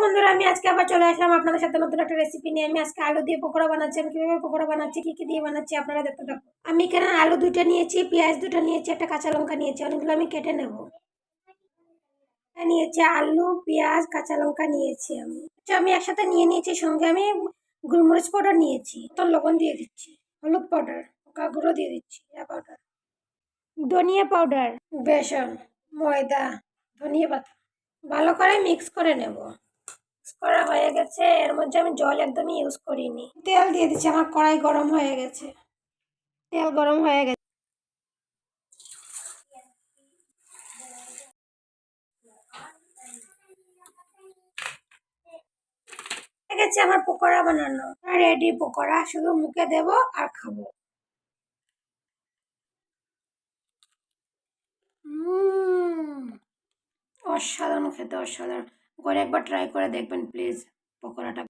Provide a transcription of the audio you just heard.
বন্ধুরা, আমি আজকে আবার চলে আসলাম আপনাদের সাথে নতুন একটা রেসিপি নিয়ে। আমি আজকে আলু দিয়ে পকোড়া বানাচ্ছি। আমি কিভাবে পকোড়া বানাচ্ছি, কি কি দিয়ে বানাচ্ছি আপনারা দেখতে থাকুন। আমি এখানে আলু 2টা নিয়েছি, পেঁয়াজ 2টা নিয়েছি, একটা কাঁচা লঙ্কা নিয়েছি। অনেকগুলো আমি কেটে নেব। নিয়েছি আলু, পেঁয়াজ, কাঁচা লঙ্কা নিয়েছি। আমি একসাথে নিয়ে নিয়েছি। সঙ্গে আমি গোলমরিচ পাউডার নিয়েছি, তো লবণ দিয়ে দিচ্ছি, হলুদ পাউডার, লঙ্কা গুঁড়ো দিয়ে দিচ্ছি, জিরা পাউডার, ধনিয়া পাউডার, বেসন, ময়দা, ধনিয়া পাতা ভালো করে মিক্স করে নেব। করা হয়ে গেছে। এর মধ্যে আমি জল একদমই ইউজ করিনি। তেল দিয়ে দিচ্ছি। আমার কড়াই গরম হয়ে গেছে। তেল গরম হয়ে গেছে। আমার পকোড়া বানানো রেডি। পকোড়া শুধু মুখে দেব আর খাবো। অসাধারণ খেতে, অসাধারণ। করে একবার ট্রাই করে দেখবেন প্লিজ পকোড়াটা।